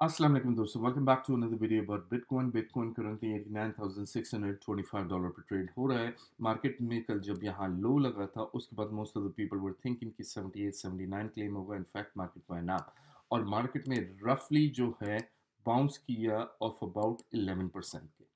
Assalamu alaikum दोस्तों, welcome back to another video about Bitcoin. Bitcoin currently $89,625 per trade हो रहा है. Market में कल जब यहाँ लो लगा था उसके बाद most of the people were thinking कि 78 79 क्लेम होगा. In fact market went up और मार्केट में roughly जो है बाउंस किया of about 11% के.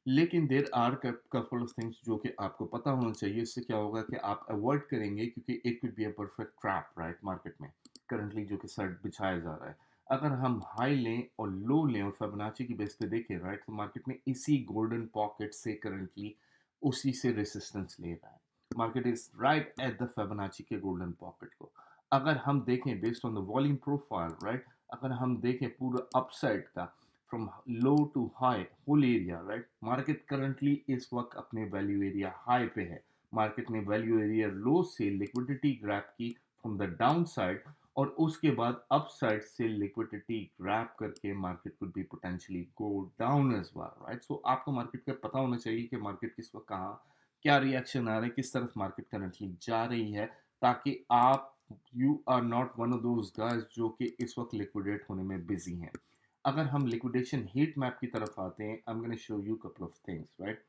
लेकिन there are couple of things जो कि आपको पता होना चाहिए. इससे क्या होगा कि आप अवॉइड करेंगे क्योंकि it could be a perfect trap right market में करंटली जो कि सर्ट बिछाया जा रहा है. अगर हम हाई लें और लो लें और फिबोनाची की बेस पे देखें राइट तो मार्केट में इसी गोल्डन पॉकेट से करंटली उसी से रेसिस्टेंस ले रहा है. Market is right at the Fibonacci के गोल्डन पॉकेट को. अगर हम देखें based on the volume profile right, अगर हम देखें पूरा अपसाइड का from low to high whole area right, market currently इस वक्त अपने वैल्यू एरिया हाई पे है. मार्केट ने वैल्यू एरिया लो से लिक्विडिटी ग्रैब की फ्रॉम द डाउन साइड और उसके बाद अपसाइड से लिक्विडिटी ग्रैब करके market could be potentially go down as well right. So आपको मार्केट का पता होना चाहिए कि मार्केट किस वक्त कहाँ क्या रिएक्शन आ रहा है, किस तरफ मार्केट करंटली जा रही है, ताकि आप you are not one of those guys जो कि इस वक्त लिक्विडेट होने में बिजी हैं. अगर हम लिक्विडेशन हीट मैप की तरफ आते हैं, I am gonna show you couple of things right.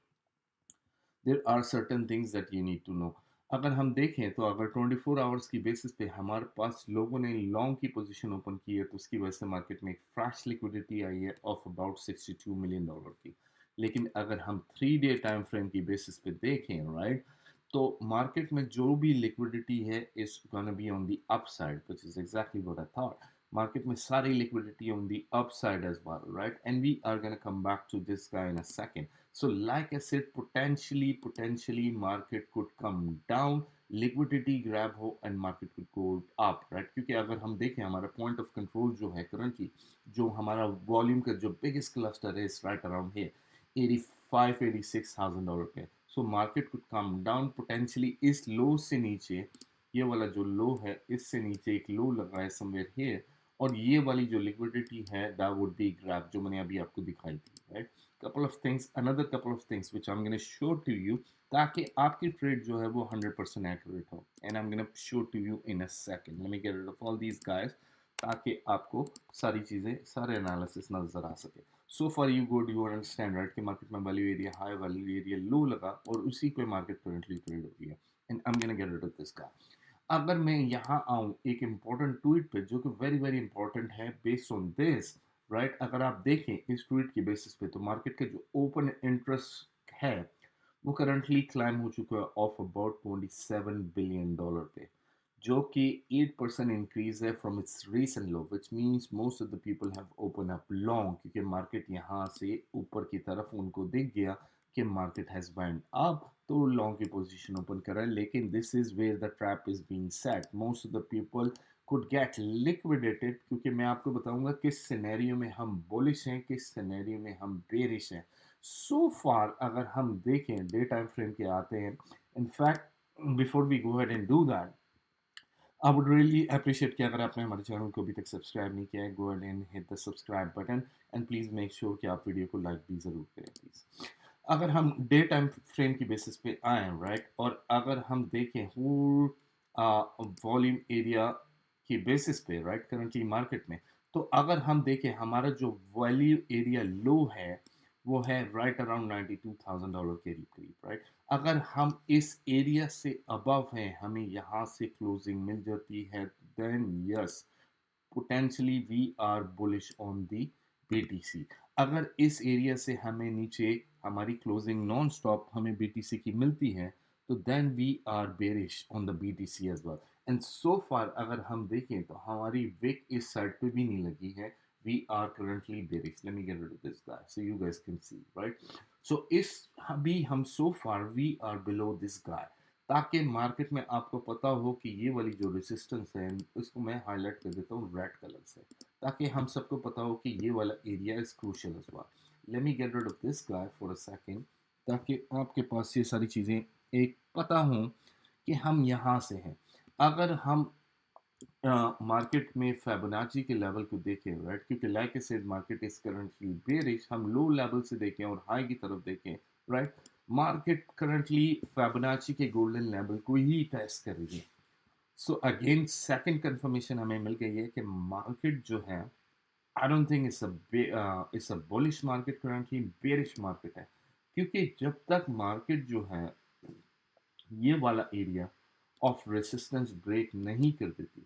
There are certain things that you need to know. अगर हम देखें तो अगर 24 आवर्स की बेसिस पे हमारे पास लोगों ने लॉन्ग की पोजीशन ओपन की है तो उसकी वजह से मार्केट में एक फ्रेश लिक्विडिटी आई है ऑफ अबाउट $62 मिलियन की. लेकिन अगर हम 3 डे टाइम फ्रेम की बेसिस पे देखें राइट, तो मार्केट में जो भी लिक्विडिटी है is gonna be on the upside which is exactly what I thought. Market में सारी liquidity on the upside as well right, and we are gonna come back to this guy in a second. So like I said, potentially market could come down, liquidity grab हो and market could go up, right? क्योंकि अगर हम देखें हमारा point of control जो है currently, जो हमारा volume का जो biggest cluster है is right around here, 85-86 thousand dollar पे. So market could come down potentially इस low से नीचे, ये वाला जो low है इससे नीचे एक low लगा है somewhere here, और ये वाली जो liquidity है that would be grab जो मैंने अभी आपको दिखाई थी, right? couple of things, another couple of things which I'm going to show to you ताकि आपकी ट्रेड जो है वो 100% accurate हो. And I'm going to show to you in a second. Let me get rid of all these guys ताकि आपको सारी चीज़ें सारे एनालिसिस नज़र आ सके. So far you good, you understand right कि मार्केट में value area high value area low लगा और उसी पे मार्केट करंटली ट्रेड हो रही है. And I'm going to get rid of this guy. अगर मैं यहाँ आऊँ एक इम्पॉर्टेंट ट्वीट पे जो कि वेरी वेरी इंपॉर्टेंट है बेस्ड ऑन दिस राइट, अगर आप देखें इस ट्वीट की बेसिस पे तो मार्केट का जो ओपन इंटरेस्ट है वो करंटली क्लाइम हो चुका है ऑफ अबाउट $27 बिलियन पे, जो कि 8% इंक्रीज है from its recent low which means most of the people have open up long क्योंकि मार्केट यहाँ से ऊपर की तरफ उनको दिख गया कि मार्केट हैज वेंट अप तो लॉन्ग की पोजीशन ओपन करा. लेकिन this is where the trap is being set. Most of the people could get liquidated क्योंकि मैं आपको बताऊंगा किस सिनेरियो में हम बुलिश हैं, किस सिनेरियो में हम बेरिश हैं. सो फार अगर हम देखें डे टाइम फ्रेम के आते हैं, in fact before we go ahead and do that I would really appreciate कि अगर आपने हमारे चैनल को अभी तक सब्सक्राइब नहीं किया है, गो ahead and hit the subscribe button and please make sure कि आप वीडियो को लाइक भी ज़रूर करें प्लीज़. अगर हम डे टाइम फ्रेम की बेसिस पे आए राइट, और अगर हम देखें होल वॉल्यूम एरिया की बेसिस पे राइट करंटली मार्केट में, तो अगर हम देखें हमारा जो वैल्यू एरिया लो है वो है राइट अराउंड $92,000 के करीब राइट. अगर हम इस एरिया से अबव हैं, हमें यहाँ से क्लोजिंग मिल जाती है, then yes potentially we are bullish on the BTC. अगर इस एरिया से हमें नीचे हमारी क्लोजिंग नॉन स्टॉप हमें BTC की मिलती है तो then we are bearish on the BTC as well. And so far अगर हम देखें तो हमारी विक इस साइड पे भी नहीं लगी है. We are currently bearish. Let me get rid of this guy so you guys can see, right? So इस अभी हम so far we are below this guy ताकि मार्केट में आपको पता हो कि ये वाली जो रेजिस्टेंस है इसको मैं हाईलाइट कर देता हूँ रेड कलर से ताकि हम सबको पता हो कि ये वाला area is crucial as well. Let me get rid of this guy for a second ताकि आपके पास ये सारी चीज़ें एक पता हो कि हम यहाँ से हैं. अगर हम मार्केट में फिबोनाची के लेवल को देखें राइट, क्योंकि like I said market is currently bearish, हम लो लेवल से देखें और हाई की तरफ देखें राइट, मार्केट करंटली फिबोनाची के गोल्डन लेवल को ही टेस्ट कर रही है. सो अगेन सेकंड कंफर्मेशन हमें मिल गई है कि मार्केट जो है I don't think it's a bullish market currently, bearish market है। क्योंकि जब तक मार्केट जो है ये वाला एरिया ऑफ रेसिस्टेंस ब्रेक नहीं कर देती,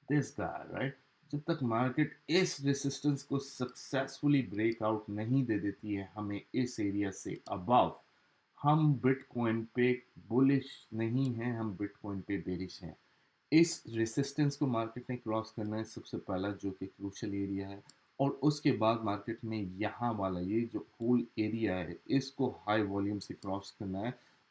दिस गाय राइट, जब तक मार्केट इस रेसिस्टेंस को सक्सेसफुली ब्रेकआउट नहीं दे देती है हमें इस एरिया से अबव, हम बिटकॉइन पे बुलिश नहीं हैं, हम बिटकॉइन पे बेरिश हैं। इस रेसिस्टेंस को मार्केट ने क्रॉस करना है सबसे पहला, जो कि क्रूशल एरिया है। और उसके बाद मार्केट में यहाँ वाला ये जो होल एरिया है इसको हाई वॉल्यूम से क्रॉस करना है,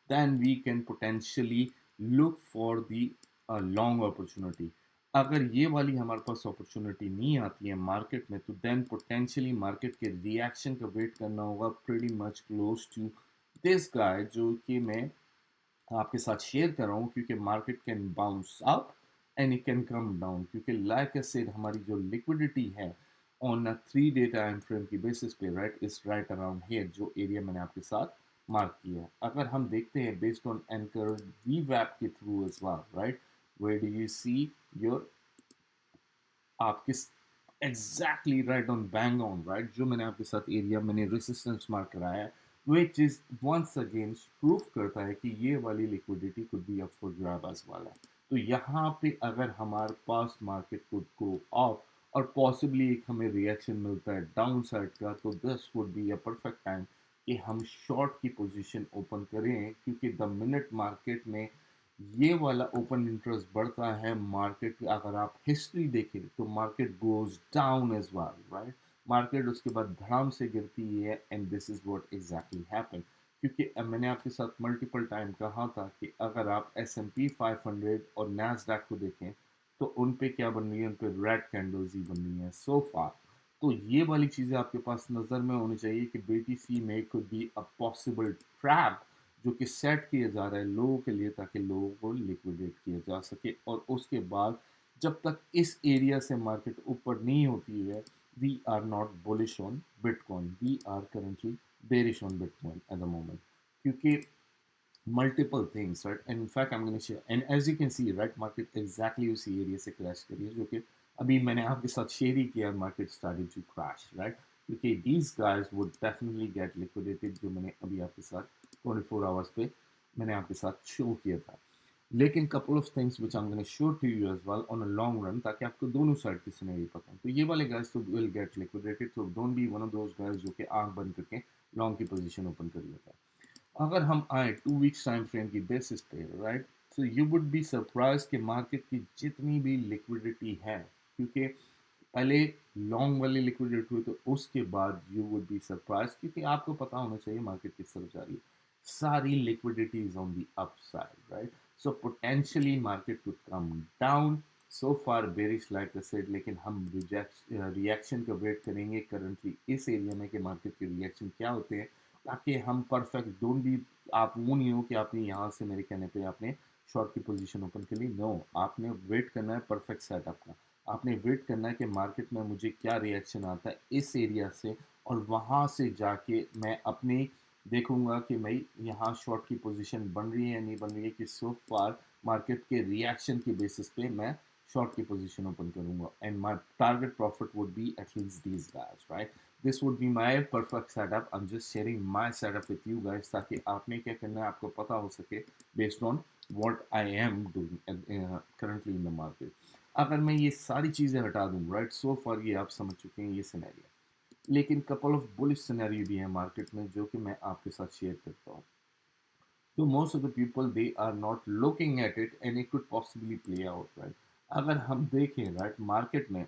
then we can potentially look for the long opportunity. अगर ये वाली हमारे पास अपॉर्चुनिटी नहीं आती है मार्केट में, तो देन पोटेंशियली मार्केट के रिएक्शन का वेट करना होगा pretty much close to this guy, जो कि मैं आपके साथ शेयर कर रहा हूँ, क्योंकि market can bounce up and it can come down, क्योंकि लाइक आई सेड हमारी जो लिक्विडिटी है on a 3 day time frame की बेसिस पे right is right around here, जो एरिया मैंने आपके साथ मार्क किया है। अगर हम देखते हैं बेस्ड ऑन एंकर वी वैप के through as well right, where do you see your, आप किस exactly right on bang on right, जो मैंने आपके साथ एरिया मैंने रेसिस्टेंस मार्क कराया है, which is once again proof करता है कि ये वाली liquidity could be up for grab as वाला। तो यहाँ पे अगर हमारे पास मार्केट कुड गो अप और पॉसिबली एक हमें रिएक्शन मिलता है डाउन साइड का, तो this would be a perfect time कि हम शॉर्ट की पोजीशन ओपन करें, क्योंकि द मिनट मार्केट में ये वाला ओपन इंटरेस्ट बढ़ता है मार्केट की, अगर आप हिस्ट्री देखें तो market goes down as well right, market उसके बाद धड़ाम से गिरती है and this is what exactly happen. क्योंकि मैंने आपके साथ मल्टीपल टाइम कहा था कि अगर आप S&P 500 और नैस्डैक को देखें तो उन पे क्या बन रही है, उन पे रेड कैंडल्स ही बन रही हैं सो फार। तो ये वाली चीज़ें आपके पास नज़र में होनी चाहिए कि BTC में could be a possible trap जो कि सेट किया जा रहा है लोगों के लिए, ताकि लोगों को लिक्विडेट किया जा सके। और उसके बाद जब तक इस एरिया से मार्केट ऊपर नहीं होती है, we are not bullish on bitcoin, we are currently bearish on bitcoin at the moment, क्योंकि multiple things right, and in fact I'm going to share, and as you can see right, market exactly उसी area से crash करी है, जो कि अभी मैंने आपके साथ शेयर ही किया, market started to crash right, क्योंकि these guys would definitely get liquidated, जो मैंने अभी आपके साथ 24 आवर्स पे मैंने आपके साथ शो किया था। लेकिन couple of things which I'm going to show to you as well on a long run, ताकि आपको दोनों साइड की सिनेरियो पता हो। तो ये वाले guys तो will get liquidated, so don't be one of those guys जो कि आंख बंद करके लॉन्ग की पोजीशन ओपन कर लेता है। अगर हम आए 2 वीक्स टाइम फ्रेम की बेसिस पे राइट, तो यू वुड बी सरप्राइज कि मार्केट की जितनी भी लिक्विडिटी है, क्योंकि पहले लॉन्ग वाली लिक्विडिटी हुई तो उसके बाद यू वुड बी सरप्राइज, क्योंकि आपको पता होना चाहिए मार्केट किस तरफ जा रही है, सारी liquidity is on the upside right, so potentially market could come down, so far bearish like I said, लेकिन हम रिएक्शन का वेट करेंगे करंटली इस एरिया में कि मार्केट के रिएक्शन क्या होते हैं, ताकि हम परफेक्ट डोंट बी, आप वो नहीं हो कि आपने यहाँ से मेरे कहने पे आपने शॉर्ट की पोजीशन ओपन कर ली, नो, आपने वेट करना है परफेक्ट सेटअप का, आपने वेट करना है कि मार्केट में मुझे क्या रिएक्शन आता है इस एरिया से, और वहाँ से जाके मैं अपनी देखूंगा कि भाई यहाँ शॉर्ट की पोजीशन बन रही है नहीं बन रही है, कि सो फार मार्केट के रिएक्शन की बेसिस पे मैं शॉर्ट की पोजीशन ओपन करूंगा, and my target profit would be at least these guys right, this would be my perfect setup, I'm just sharing my setup with you guys, ताकि आपने क्या करना है आपको पता हो सके based on what I am doing currently in the market। अगर मैं ये सारी चीज़ें हटा दूँ राइट, सो फॉर ये आप समझ चुके हैं ये सिनेरियो, लेकिन कपल ऑफ बुलिश सिनेरियो भी है मार्केट में जो कि मैं आपके साथ शेयर करता हूँ। तो most of the people they are not looking at it and it could possibly play out right. अगर हम देखें राइट मार्केट में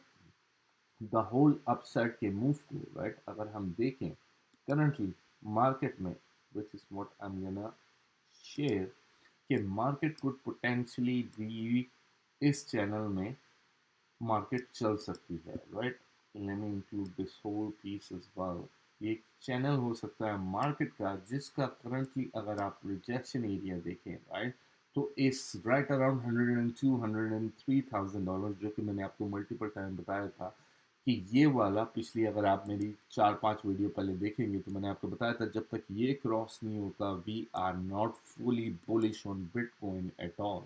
द होल अपसाइड के मूव को राइट, अगर हम देखें करंटली मार्केट में, which is what I am gonna share, कि मार्केट कुड पोटेंशियली बी इस चैनल में मार्केट चल सकती है right, let me include this whole piece as well. ये एक चैनल हो सकता है मार्केट का जिसका करंटली अगर आप रिजेक्शन एरिया देखें राइट, तो इस राइट अराउंड 102 $103,000, जो कि मैंने आपको मल्टीपल टाइम बताया था कि ये वाला पिछली, अगर आप मेरी 4-5 वीडियो पहले देखेंगे तो मैंने आपको बताया था जब तक ये क्रॉस नहीं होता we are not fully bullish on bitcoin at all.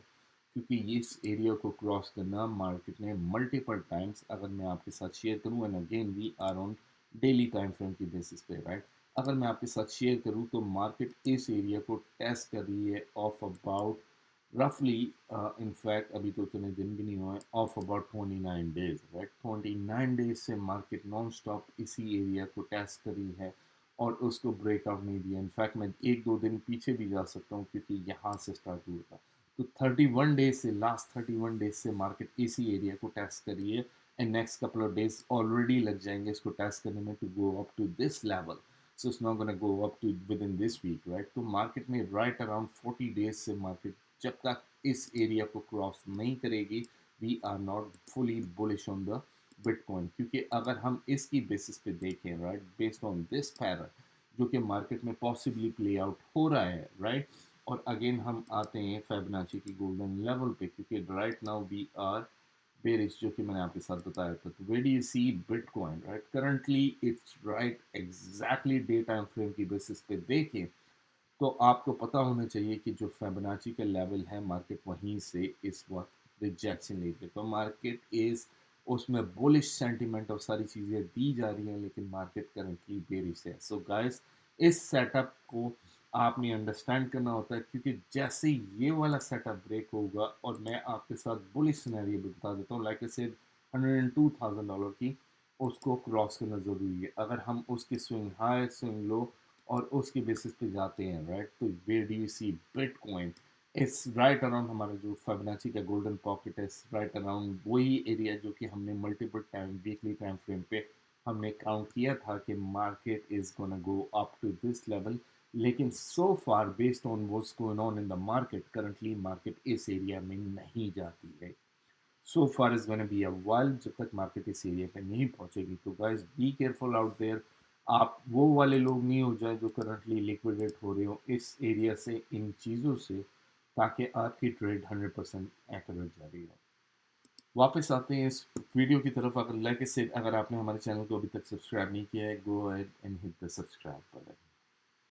क्योंकि इस एरिया को क्रॉस करना मार्केट ने मल्टीपल टाइम्स, अगर मैं आपके साथ शेयर करूं, and again we are on daily time frame की बेसिस पे, राइट। अगर मैं आपके साथ शेयर करूं तो मार्केट इस एरिया को टेस्ट कर रही है ऑफ अबाउट रफली, इनफैक्ट अभी तो उतने दिन भी नहीं हुए, of about 29 days, right. 29 days से मार्केट नॉन स्टॉप इसी एरिया को टेस्ट करी है और उसको ब्रेकआउट नहीं दिया। इनफैक्ट मैं एक दो दिन पीछे भी जा सकता हूँ क्योंकि यहाँ से स्टार्ट हुआ था। तो 31 डेज से, लास्ट 31 डेज से मार्केट इसी एरिया को टेस्ट करिए, and next couple of days already लग जाएंगे इसको टेस्ट करने में to go up to this level. So it's not gonna go up to within this week, right. तो मार्केट में राइट अराउंड 40 डेज से मार्केट जब तक इस एरिया को क्रॉस नहीं करेगी, we are not fully bullish on the Bitcoin. क्योंकि अगर हम इसकी बेसिस पे देखें, right, based on this parallel जो कि मार्केट में पॉसिबली प्ले आउट हो रहा है, राइट। और अगेन हम आते हैं फिबोनाची की गोल्डन लेवल पे, क्योंकि right now we are bearish, जो कि मैंने आपके साथ बताया था। तो where do you see Bitcoin, right, currently it's right exactly day time frame की बेसिस पे देखें तो आपको पता होना चाहिए कि जो फिबोनाची का लेवल है मार्केट वहीं से इस वक्त रिजेक्शन ले रही है। तो मार्केट इज उसमें बुलिश सेंटीमेंट और सारी चीज़ें दी जा रही हैं, लेकिन मार्केट करंटली बेरिश है। सो गाइस, इस सेटअप को आपने अंडरस्टैंड करना होता है, क्योंकि जैसे ये वाला सेटअप ब्रेक होगा, और मैं आपके साथ बुलिश सिनेरियो भी बता देता हूँ, लाइक आई सेड $102,000 की उसको क्रॉस करना ज़रूरी है। अगर हम उसकी स्विंग हाई स्विंग लो और उसके बेसिस पे जाते हैं, राइट, तो where do you see Bitcoin it's right around हमारा जो फिबोनाची का गोल्डन पॉकेट है, राइट अराउंड वही एरिया जो कि हमने multiple time weekly time frame पे हमने काउंट किया था कि market is gonna go up to this level. लेकिन so far based on what's going on in the market, currently market इस एरिया में नहीं जाती है। So far is gonna be a while जब तक मार्केट इस एरिया पे नहीं पहुंचेगी। तो guys be careful out there. आप वो वाले लोग नहीं हो जाए जो करंटली लिक्विडेट हो रहे हो इस एरिया से, इन चीज़ों से, ताकि आपकी ट्रेड 100% एक्यूरेट जा रही हो। वापस आते हैं इस वीडियो की तरफ। अगर लाइक से, अगर आपने हमारे चैनल को अभी तक सब्सक्राइब नहीं किया है, गो ahead and hit the subscribe button.